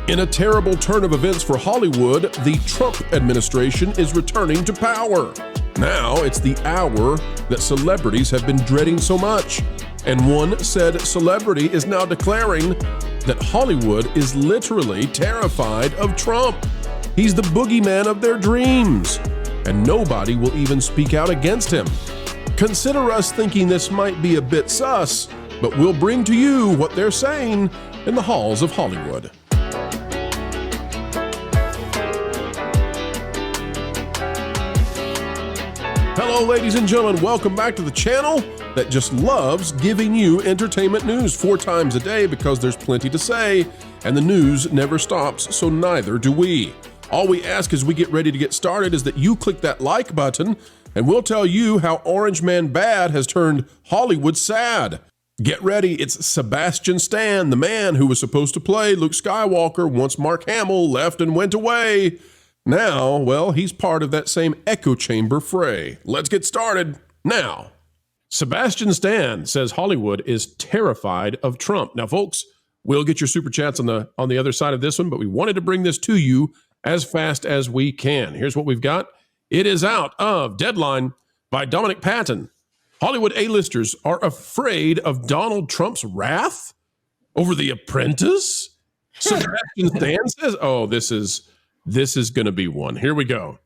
In a terrible turn of events for Hollywood, the Trump administration is returning to power. Now it's the hour that celebrities have been dreading so much. And one said celebrity is now declaring that Hollywood is literally terrified of Trump. He's the boogeyman of their dreams, and nobody will even speak out against him. Consider us thinking this might be a bit sus, but we'll bring to you what they're saying in the halls of Hollywood. Hello, ladies and gentlemen. Welcome back to the channel that just loves giving you entertainment news 4 times a day because there's plenty to say, and the news never stops, so neither do we. All we ask as we get ready to get started is that you click that like button, and we'll tell you how Orange Man Bad has turned Hollywood sad. Get ready, it's Sebastian Stan, the man who was supposed to play Luke Skywalker once Mark Hamill left and went away. Now, well, he's part of that same echo chamber fray. Let's get started now. Sebastian Stan says Hollywood is terrified of Trump. Now, folks, we'll get your super chats on the other side of this one, but we wanted to bring this to you as fast as we can. Here's what we've got. It is out of Deadline by Dominic Patton. Hollywood A-listers are afraid of Donald Trump's wrath over The Apprentice? Sebastian Stan says, oh, this is going to be one. Here we go.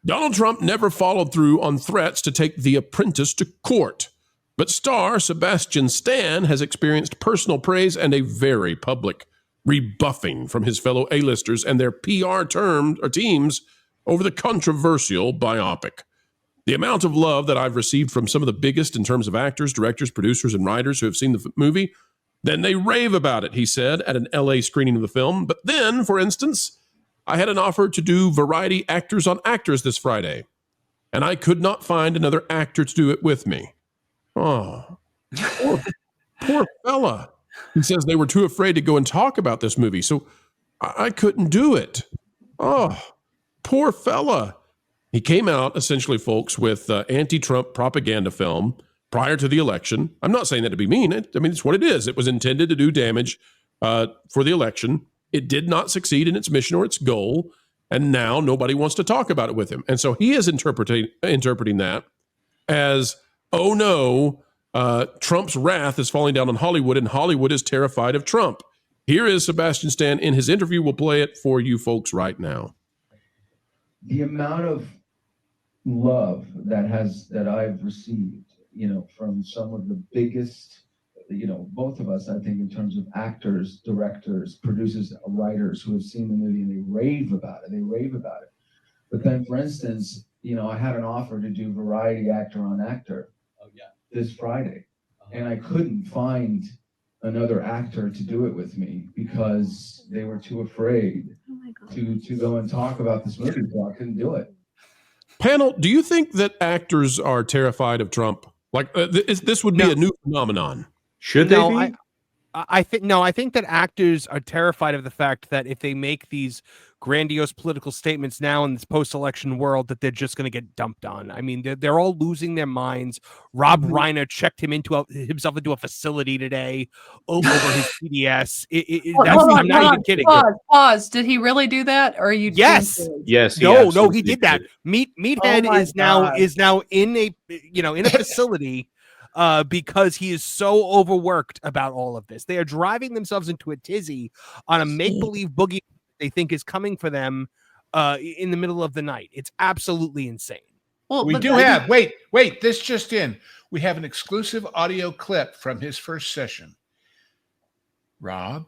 Donald Trump never followed through on threats to take The Apprentice to court, but star Sebastian Stan has experienced personal praise and a very public rebuffing from his fellow A-listers and their PR teams over the controversial biopic. The amount of love that I've received from some of the biggest in terms of actors, directors, producers, and writers who have seen the movie, then they rave about it, he said at an LA screening of the film. But then, for instance, I had an offer to do Variety Actors on Actors this Friday, and I could not find another actor to do it with me. Oh, poor fella. He says they were too afraid to go and talk about this movie, so I couldn't do it. Oh, poor fella. He came out, essentially, folks, with anti-Trump propaganda film prior to the election. I'm not saying that to be mean. I mean, it's what it is. It was intended to do damage for the election. It did not succeed in its mission or its goal, and now nobody wants to talk about it with him. And so he is interpreting that as, oh no, Trump's wrath is falling down on Hollywood, and Hollywood is terrified of Trump. Here is Sebastian Stan in his interview. We'll play it for you folks right now. The amount of love that I've received, from some of the biggest, both of us, I think, in terms of actors, directors, producers, writers who have seen the movie and they rave about it. But then, for instance, I had an offer to do Variety Actor on Actor this Friday, and I couldn't find another actor to do it with me because they were too afraid to go and talk about this movie, so I couldn't do it. Panel, do you think that actors are terrified of Trump? Like, this would be a new phenomenon. Should they be? I think that actors are terrified of the fact that if they make these grandiose political statements now in this post-election world, that they're just going to get dumped on. I mean, they're all losing their minds. Rob Reiner checked himself into a facility today over his PDS. I'm not even kidding. Pause. Did he really do that? Or are you? Yes. No, he did that. Meathead is now in a facility. Because he is so overworked about all of this. They are driving themselves into a tizzy on a make-believe boogie they think is coming for them in the middle of the night. It's absolutely insane. Well, we do have, wait, this just in. We have an exclusive audio clip from his first session. Rob,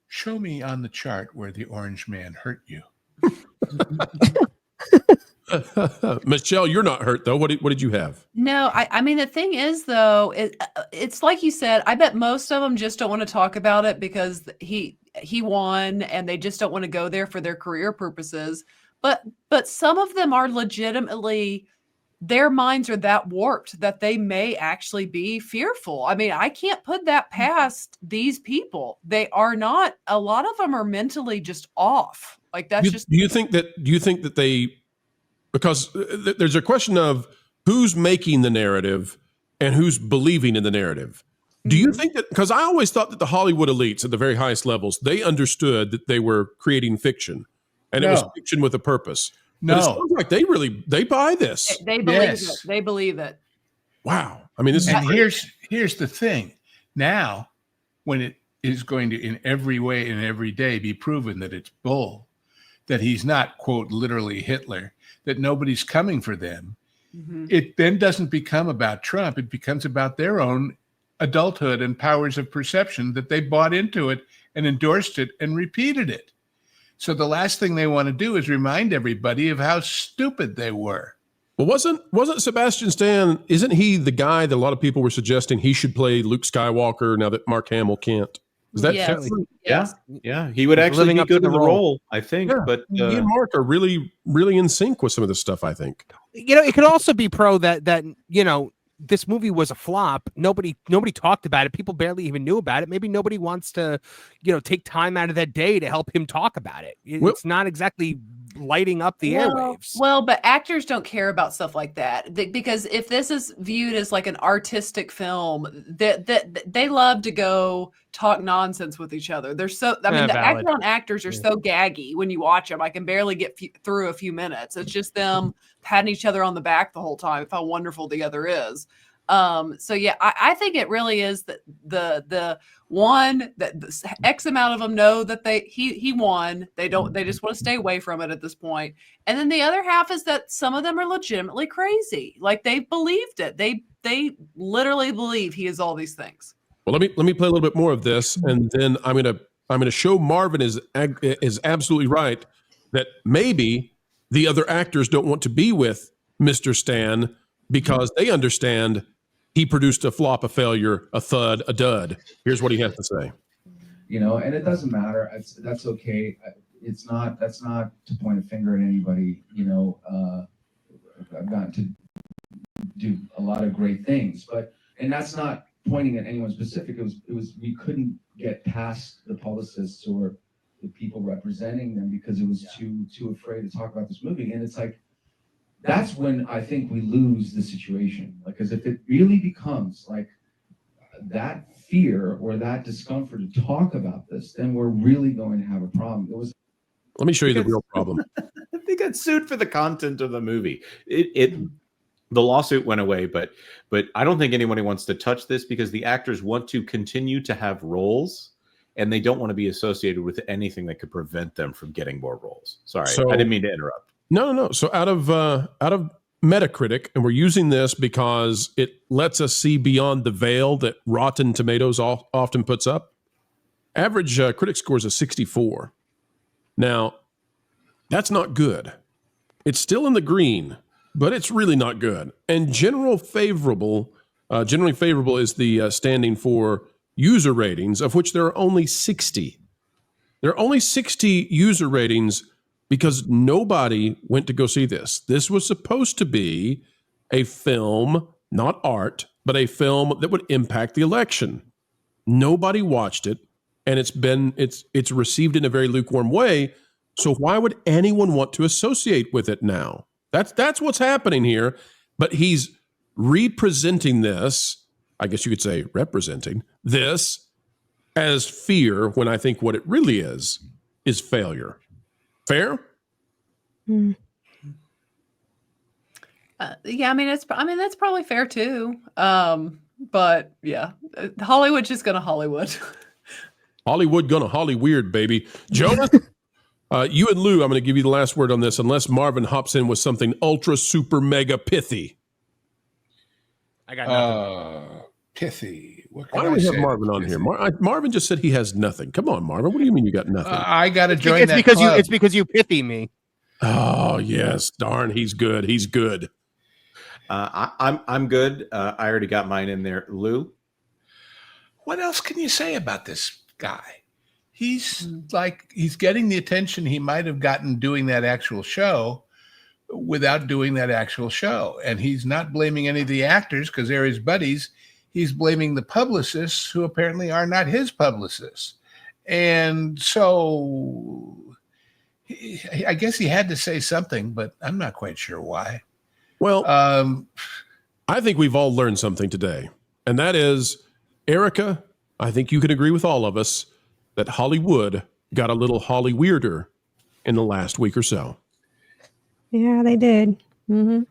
show me on the chart where the orange man hurt you. Michelle, you're not hurt though. What did you have? No, I mean, the thing is though, it's like you said, I bet most of them just don't want to talk about it because he won and they just don't want to go there for their career purposes. But some of them are legitimately, their minds are that warped that they may actually be fearful. I mean, I can't put that past these people. They are not, a lot of them are mentally just off. Like that's do you think that they, because there's a question of who's making the narrative and who's believing in the narrative. Do you think that, because I always thought that the Hollywood elites at the very highest levels, they understood that they were creating fiction and it was fiction with a purpose. But it sounds like they buy this. They believe it. They believe it. Wow. I mean, here's the thing. Now, when it is going to in every way and every day be proven that it's bull, that he's not, quote, literally Hitler, that nobody's coming for them, it then doesn't become about Trump. It becomes about their own adulthood and powers of perception, that they bought into it and endorsed it and repeated it. So the last thing they want to do is remind everybody of how stupid they were. Well, wasn't Sebastian Stan, isn't he the guy that a lot of people were suggesting he should play Luke Skywalker now that Mark Hamill can't? Is that Yeah, he would actually be good in the role, I think. Yeah. But he and Mark are really, really in sync with some of this stuff, I think. It could also be that this movie was a flop. Nobody talked about it. People barely even knew about it. Maybe nobody wants to, take time out of their day to help him talk about it. It's not exactly lighting up the airwaves. Well, but actors don't care about stuff like that, because if this is viewed as like an artistic film, they love to go talk nonsense with each other. They're so, the actor on actors are so gaggy when you watch them. I can barely get through a few minutes. It's just them patting each other on the back the whole time of how wonderful the other is. So yeah, I think it really is that the one that X amount of them know that he won. They just want to stay away from it at this point. And then the other half is that some of them are legitimately crazy. Like they believed it. They literally believe he is all these things. Well, let me play a little bit more of this, and then I'm gonna show Marvin is absolutely right that maybe the other actors don't want to be with Mr. Stan because they understand he produced a flop, a failure, a thud, a dud. Here's what he has to say. And it doesn't matter. That's okay. That's not to point a finger at anybody. I've gotten to do a lot of great things, and that's not pointing at anyone specific. It was we couldn't get past the publicists or the people representing them because it was too afraid to talk about this movie. And it's like, that's when I think we lose the situation. Because if it really becomes like that fear or that discomfort to talk about this, then we're really going to have a problem. Let me show you the real problem. They got sued for the content of the movie. The lawsuit went away, but I don't think anybody wants to touch this because the actors want to continue to have roles and they don't want to be associated with anything that could prevent them from getting more roles. Sorry, I didn't mean to interrupt. No. So out of Metacritic, and we're using this because it lets us see beyond the veil that Rotten Tomatoes often puts up. Average critic scores a 64. Now, that's not good. It's still in the green, but it's really not good. And generally favorable is the standing for user ratings, of which there are only 60. There are only 60 user ratings because nobody went to go see this. This was supposed to be a film, not art, but a film that would impact the election. Nobody watched it, and it's received in a very lukewarm way. So why would anyone want to associate with it now? That's what's happening here. But he's representing this, I guess you could say representing this as fear, when I think what it really is failure. Fair? Yeah, I mean that's probably fair too. But yeah, Hollywood's just gonna Hollywood. Hollywood gonna Holly weird, baby. Jonas, you and Lou, I'm going to give you the last word on this, unless Marvin hops in with something ultra super mega pithy. I got nothing. Pithy. Why do we have Marvin on here? Marvin just said he has nothing. Come on, Marvin. What do you mean you got nothing? I got to join that club. It's because you pithy me. Oh yes, darn, he's good. He's good. I'm good. I already got mine in there. Lou, what else can you say about this guy? He's getting the attention he might have gotten doing that actual show without doing that actual show. And he's not blaming any of the actors because they're his buddies. He's blaming the publicists who apparently are not his publicists. And so I guess he had to say something, but I'm not quite sure why. Well, I think we've all learned something today. And that is, Erica, I think you can agree with all of us that Hollywood got a little Holly weirder in the last week or so. Yeah, they did. Mm-hmm.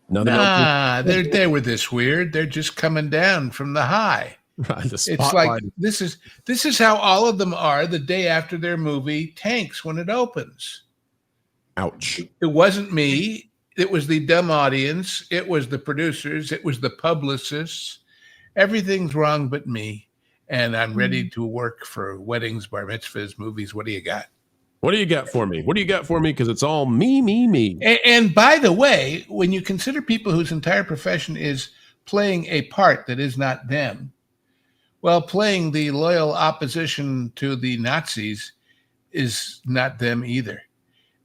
Nah, they were this weird. They're just coming down from the high. Right, the It's spotlight. like this is how all of them are the day after their movie tanks when it opens. Ouch. It wasn't me. It was the dumb audience. It was the producers. It was the publicists. Everything's wrong but me. And I'm ready to work for weddings, bar mitzvahs, movies. What do you got? What do you got for me? What do you got for me? Because it's all me, me, me. And by the way, when you consider people whose entire profession is playing a part that is not them, well, playing the loyal opposition to the Nazis is not them either.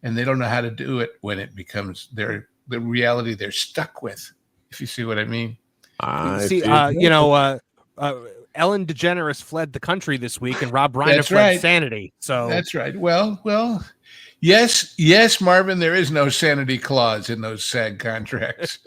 And they don't know how to do it when it becomes the reality they're stuck with, if you see what I mean. Ellen DeGeneres fled the country this week, and Rob Reiner That's fled right. sanity. So That's right. Well, yes, Marvin, there is no sanity clause in those SAG contracts.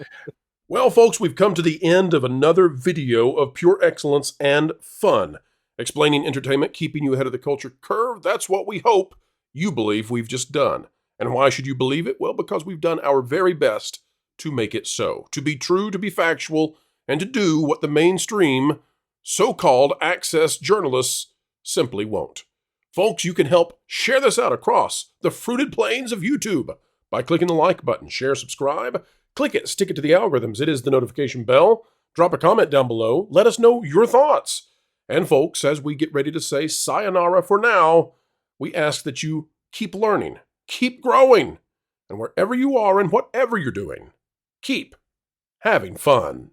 Well, folks, we've come to the end of another video of pure excellence and fun. Explaining entertainment, keeping you ahead of the culture curve. That's what we hope you believe we've just done. And why should you believe it? Well, because we've done our very best to make it so. To be true, to be factual, and to do what the mainstream so-called access journalists simply won't. Folks, you can help share this out across the fruited plains of YouTube by clicking the like button, share, subscribe, click it, stick it to the algorithms. It is the notification bell. Drop a comment down below. Let us know your thoughts. And folks, as we get ready to say sayonara for now, we ask that you keep learning, keep growing, and wherever you are and whatever you're doing, keep having fun.